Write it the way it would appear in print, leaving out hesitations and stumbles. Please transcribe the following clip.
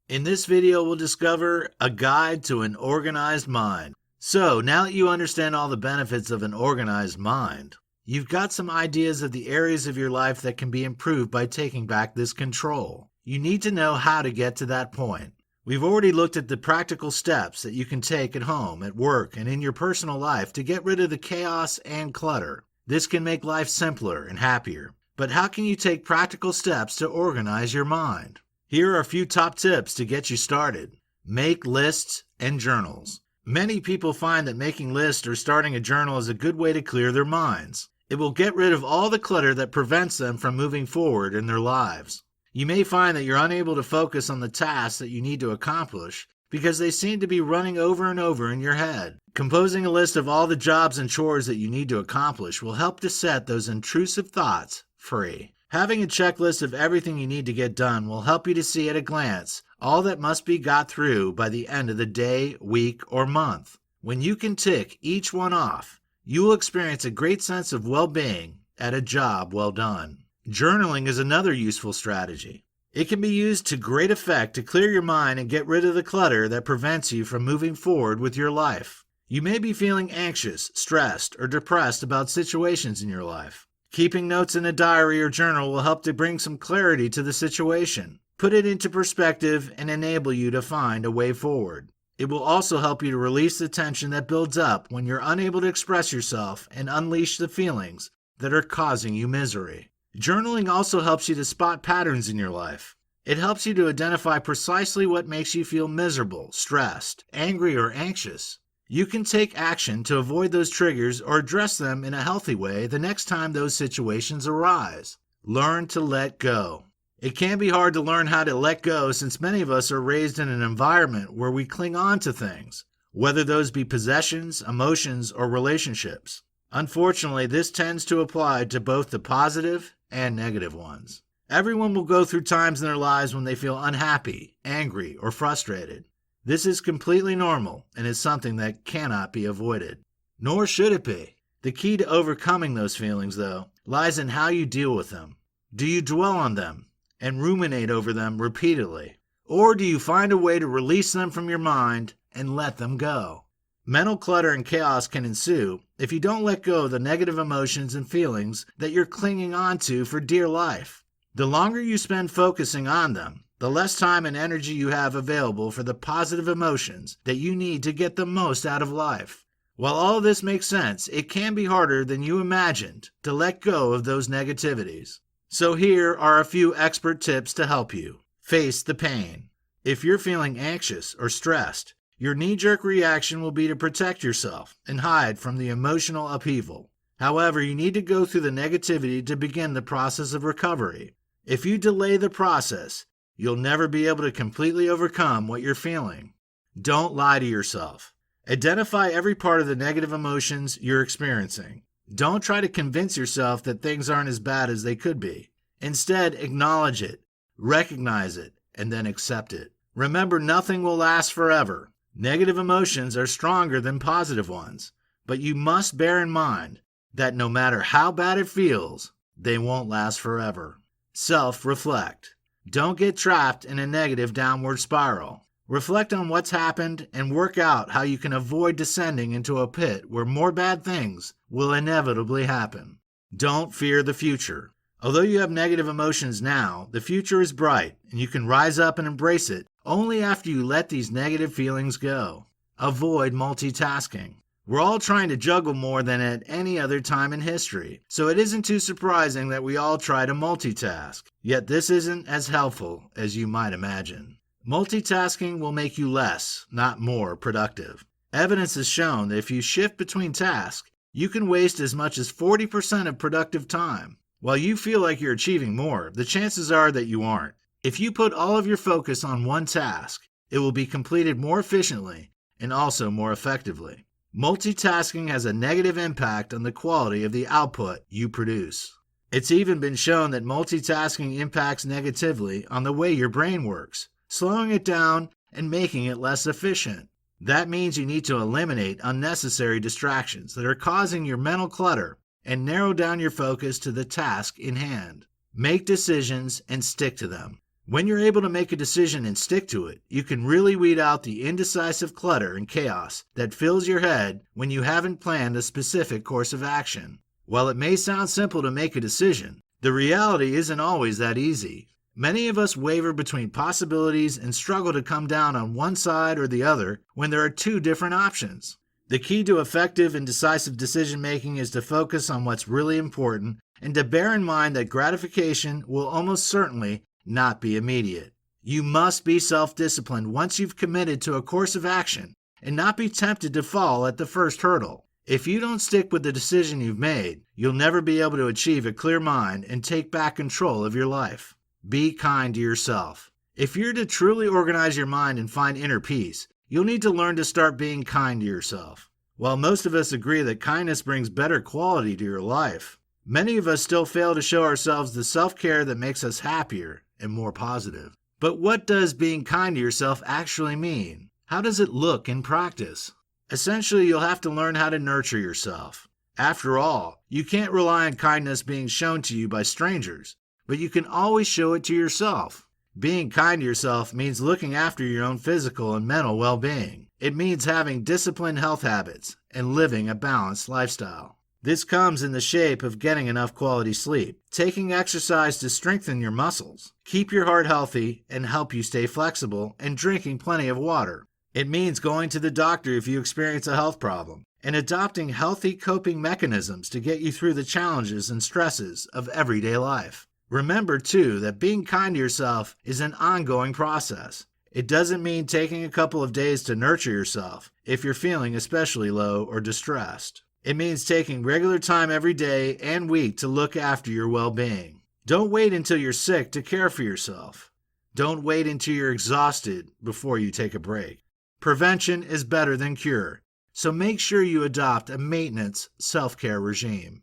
In this video, we'll discover a guide to an organized mind. So, now that you understand all the benefits of an organized mind, you've got some ideas of the areas of your life that can be improved by taking back this control. You need to know how to get to that point. We've already looked at the practical steps that you can take at home, at work, and in your personal life to get rid of the chaos and clutter. This can make life simpler and happier. But how can you take practical steps to organize your mind? Here are a few top tips to get you started. Make lists and journals. Many people find that making lists or starting a journal is a good way to clear their minds. It will get rid of all the clutter that prevents them from moving forward in their lives. You may find that you're unable to focus on the tasks that you need to accomplish because they seem to be running over and over in your head. Composing a list of all the jobs and chores that you need to accomplish will help to set those intrusive thoughts free. Having a checklist of everything you need to get done will help you to see at a glance all that must be got through by the end of the day, week, or month. When you can tick each one off, you will experience a great sense of well-being at a job well done. Journaling is another useful strategy. It can be used to great effect to clear your mind and get rid of the clutter that prevents you from moving forward with your life. You may be feeling anxious, stressed, or depressed about situations in your life. Keeping notes in a diary or journal will help to bring some clarity to the situation, put it into perspective, and enable you to find a way forward. It will also help you to release the tension that builds up when you're unable to express yourself and unleash the feelings that are causing you misery. Journaling also helps you to spot patterns in your life. It helps you to identify precisely what makes you feel miserable, stressed, angry, or anxious. You can take action to avoid those triggers or address them in a healthy way the next time those situations arise. Learn to let go. It can be hard to learn how to let go since many of us are raised in an environment where we cling on to things, whether those be possessions, emotions, or relationships. Unfortunately, this tends to apply to both the positive and negative ones. Everyone will go through times in their lives when they feel unhappy, angry, or frustrated. This is completely normal and is something that cannot be avoided. Nor should it be. The key to overcoming those feelings, though, lies in how you deal with them. Do you dwell on them and ruminate over them repeatedly? Or do you find a way to release them from your mind and let them go? Mental clutter and chaos can ensue if you don't let go of the negative emotions and feelings that you're clinging on to for dear life. The longer you spend focusing on them, the less time and energy you have available for the positive emotions that you need to get the most out of life. While all this makes sense, it can be harder than you imagined to let go of those negativities. So here are a few expert tips to help you. Face the pain. If you're feeling anxious or stressed, your knee-jerk reaction will be to protect yourself and hide from the emotional upheaval. However, you need to go through the negativity to begin the process of recovery. If you delay the process, you'll never be able to completely overcome what you're feeling. Don't lie to yourself. Identify every part of the negative emotions you're experiencing. Don't try to convince yourself that things aren't as bad as they could be. Instead, acknowledge it, recognize it, and then accept it. Remember, nothing will last forever. Negative emotions are stronger than positive ones, but you must bear in mind that no matter how bad it feels, they won't last forever. Self-reflect. Don't get trapped in a negative downward spiral. Reflect on what's happened and work out how you can avoid descending into a pit where more bad things will inevitably happen. Don't fear the future. Although you have negative emotions now, the future is bright and you can rise up and embrace it only after you let these negative feelings go. Avoid multitasking. We're all trying to juggle more than at any other time in history, so it isn't too surprising that we all try to multitask. Yet this isn't as helpful as you might imagine. Multitasking will make you less, not more, productive. Evidence has shown that if you shift between tasks, you can waste as much as 40% of productive time. While you feel like you're achieving more, the chances are that you aren't. If you put all of your focus on one task, it will be completed more efficiently and also more effectively. Multitasking has a negative impact on the quality of the output you produce. It's even been shown that multitasking impacts negatively on the way your brain works, slowing it down and making it less efficient. That means you need to eliminate unnecessary distractions that are causing your mental clutter and narrow down your focus to the task in hand. Make decisions and stick to them. When you're able to make a decision and stick to it, you can really weed out the indecisive clutter and chaos that fills your head when you haven't planned a specific course of action. While it may sound simple to make a decision, the reality isn't always that easy. Many of us waver between possibilities and struggle to come down on one side or the other when there are two different options. The key to effective and decisive decision-making is to focus on what's really important and to bear in mind that gratification will almost certainly not be immediate. You must be self-disciplined once you've committed to a course of action and not be tempted to fall at the first hurdle. If you don't stick with the decision you've made, you'll never be able to achieve a clear mind and take back control of your life. Be kind to yourself. If you're to truly organize your mind and find inner peace, you'll need to learn to start being kind to yourself. While most of us agree that kindness brings better quality to your life, many of us still fail to show ourselves the self-care that makes us happier and more positive. But what does being kind to yourself actually mean? How does it look in practice? Essentially, you'll have to learn how to nurture yourself. After all, you can't rely on kindness being shown to you by strangers, but you can always show it to yourself. Being kind to yourself means looking after your own physical and mental well-being. It means having disciplined health habits and living a balanced lifestyle. This comes in the shape of getting enough quality sleep, taking exercise to strengthen your muscles, keep your heart healthy and help you stay flexible, and drinking plenty of water. It means going to the doctor if you experience a health problem, and adopting healthy coping mechanisms to get you through the challenges and stresses of everyday life. Remember, too, that being kind to yourself is an ongoing process. It doesn't mean taking a couple of days to nurture yourself if you're feeling especially low or distressed. It means taking regular time every day and week to look after your well-being. Don't wait until you're sick to care for yourself. Don't wait until you're exhausted before you take a break. Prevention is better than cure, so make sure you adopt a maintenance self-care regime.